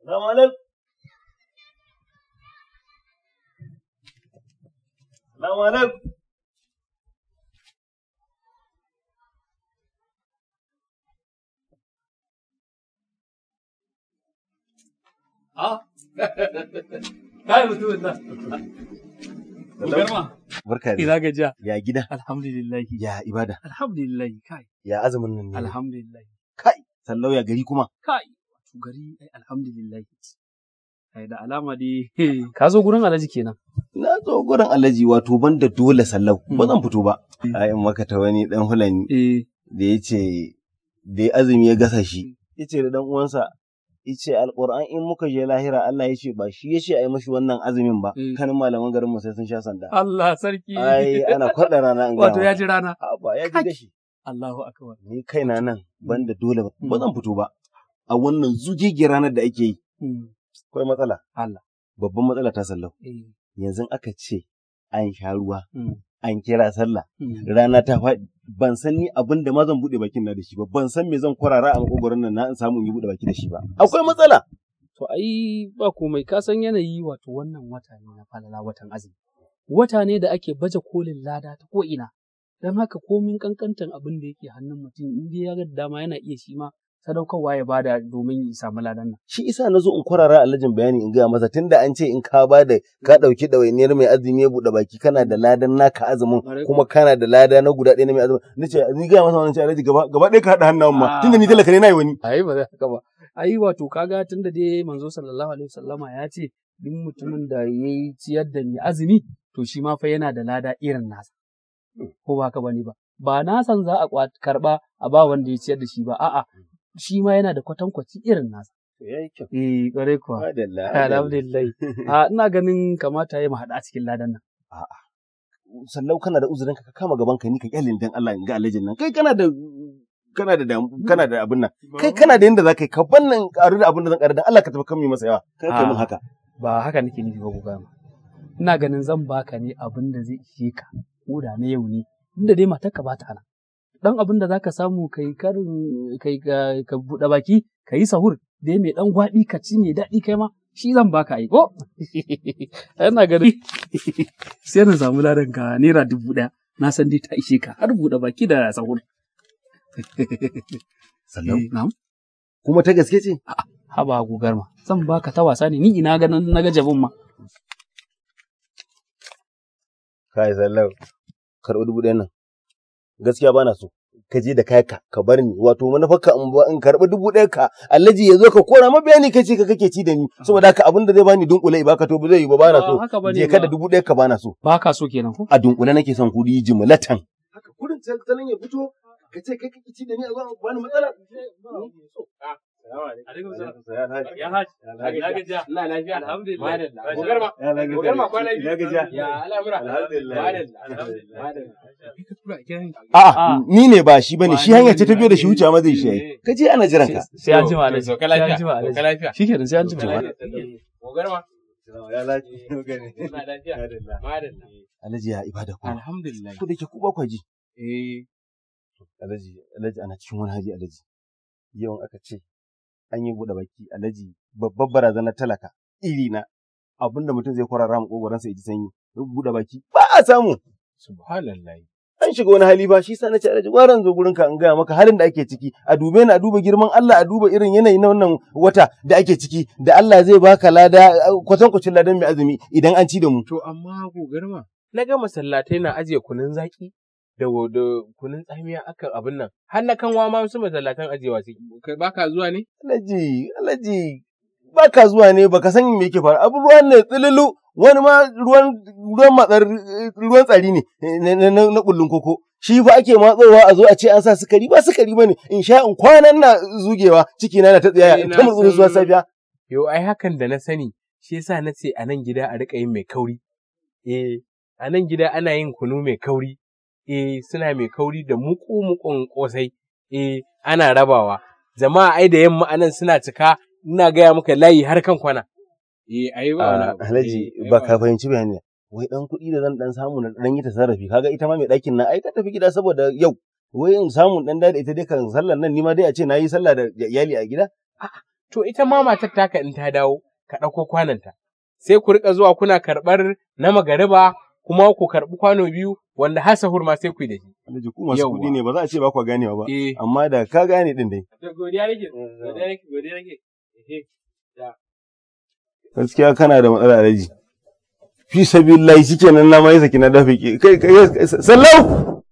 Salamu alaikum. Salamu alaikum. Kai mutumin nan. Gogarma. Barka da. Ina gajiya. Ya gida. Alhamdulillah. Ya ibada. Alhamdulillah. Kai. Ya azumin nan ne. Alhamdulillah. Kai. Sallau ya gari kuma. Kai. Wato gari alhamdulillah. Kai da alama dai. Ka zo gurin Alhaji kenan. Na zo gurin Alhaji wato banda dole sallau. Ba zan fito ba. Ai in maka ta wani dan hulani. Da yace da ya azumi ya gasa shi. Yace da dan uwansa yace alquran in muka je lahira Allah yace ba shi yace ai mashi wannan azumin ba. Kanin malaman garin mu sai sun sha sanda. Allah sarki. Ai ana kwada rana in ga. Wato ya ji rana. Ba ya ji gashi. Allahu akbar. Ni kaina nan banda dole ba zan fito ba. A wannan zugege ranar da ake yi. Akwai matsala. Allah. Babban matsala ta sallau. Yanzu aka ce an sha ruwa. An kira sallah. Rana ta faɗi. Ban san ni abin da ma zan buɗe bakin na da shi ba. Ban san me zan kwarara a makogoron nan na in samu in yi buɗe baki da shi ba. Akwai matsala. To ai ba komai ka san yanayi wato wannan wata ne na falala watan azumi. Wata ne da ake baje kolin lada ta ko ina. Don haka komin kankantan abin da yake hannun mutum in dai ya ga dama yana iya shi ma sadaukarwa ya bada domin ya samu ladan nan. Shi isa na zo in kwarara Alhajin bayani in gaya masa tunda an ce in ka bada ka ɗauki ɗawainiyar mai azumi ya buɗe baki kana da ladan naka azumin kuma kana da lada na guda ɗaya na mai azumin. Ni ce ni gaya masa wannan ce Alhaji gaba ɗaya ka haɗa hannawan ma tunda ni talaka ne na yi wani. Ai ba za ka ba. Ai wato kaga tunda dai manzo sallallahu alaihi wasallama ya ce duk mutumin da ya yi ciyar da mai azumi to shi ma fa yana da lada irin nasa. Ko ba ka bane ba. Ba na san za a karɓa a ba wanda ya ciyar da shi ba a'a. Shi ma yana da kwatankwaci irin nasa. Ya yi kyau. Ƙwarai kuwa. Alhamdulillah. Ina ganin kamata ya mu haɗa a cikin ladan nan. A'a. Sallau kana da uzurin ka kama gaban ka ni ka kyalin dan Allah in ga Alhajin nan. Kai kana da abin nan. Kai kana da yanda za ka yi ka ban nan ƙaru da abin da zan ƙaru dan Allah ka tafi kan mi masa yawa. Kai kai mun haka. Ba haka nake nufi ba Gogarma. Ina ganin zan baka ne abin da zai ishe ka. Ko da na yau ne. Inda dai matarka ba ta nan. Dan abin da za ka samu ka buɗe baki ka yi sahur da mai ɗan gwaɗi ka ci mai daɗi kai ma shi zan baka yi ko? Ina ganin sai na samu ladan ka naira 1000 na san dai ta ishe ka har buɗe baki da sahur. Sallau? Kuma ta gaske ce? Haba Gogarma zan baka ta wasa ne ni ina ganin na ga jabin ma. Kai Sallau karɓi 1000 nan. Gaskiya bana so ka je da kayanka ka bar ni wato manufarka in karɓi 1000 ka Alhaji ya zo ka kora ma bayani kai ce ka kake ci da ni saboda haka abin da zai bani dunkule baka to ba zai yi ba bana so je ka da 1000 ka bana so baka so kenan ko a dunkule nake son kuɗi jimlatan haka kudin sanan ya fito ka ce kai kake ci da ni a zo bani matsala Ya haji, ya gajiya. Ina lafiya. Alhamdulillah. Gogarma kwana biyu. Ya gajiya. Ya al'amura. Alhamdulillah. A'a, ni ne ba shi bane, shi hanya ce ta biyo da shi wuce ma zai shi. Ka je ana jiran ka. Sai an jima Alhaji. Ka lafiya. Shikenan sai an jima. Gogarma. Ya lafiya. Ina lafiya. Madalla. Alhaji ya ibada ku. Alhamdulillah. Ku da ke ku ba ku ji. Alhaji ana cikin wani haji Alhaji. Yawan aka ce an yi buɗe baki Alhaji babbar barazanar talaka iri na abinda mutum zai kwarara mu kogoransa ya ji sanyi buɗe baki ba a samu subhanallah an shiga wani hali ba shi sa na ce Alhaji gwaran zo gurinka in gaya maka halin da ake ciki a dube ni a duba girman Allah a duba irin yanayi na wannan wata da ake ciki da Allah zai baka lada kwatankwacin ladan mai azumi idan an ci da mu to amma Gogarma na ga masallatai na ajiye kunun zaki da kunun tsamiya akan abin nan har na kanwa ma su masallatan ajewa su kai baka zuwa ne Alhaji baka zuwa ne baka san me yake faru abu ruwan ne tsilulu wani ma ruwan matsar ruwan tsari ne na kullun koko shi fa ake matsowa a zo a ce an sa sukari ba sukari bane in sha in kwanan na zugewa ciki na ta tsaya ta murƙuru zuwa safiya yo ai hakan da na sani shi yasa na ce a nan gida a rika yin mai kauri a nan gida ana yin kunu mai kauri suna mai kauri da muƙu-muƙun ƙosai, ana rabawa. Jama'a ai da yamma anan suna cika, ina gaya maka layi har kan kwana. Ai ba wani. Alhaji, ba ka fahimci bayani. Wai ɗan kuɗi da zan ɗan samu na ɗan yi tasarrafi, kaga ita ma mai ɗakin na ai ka tafi gida saboda yau. Wai in samu ɗan da ita dai kan sallar nan ni ma dai a ce na yi sallah da iyali a gida. To ita ma matar taka in ta dawo ka ɗauko kwananta. Sai ku riƙa zuwa kuna karɓar na magariba kuma ku karɓi kwano biyu wanda har sahur ma sai ku yi da shi. Alhaji ku masu kuɗi ne ba za a ce ba ku ganewa ba. Amma da ka gane ɗin dai. Godiya nake. Gaskiya kana da matsala Alhaji. Fi sabilillahi shikenan na mai saki na dafe ki. Kai sallau.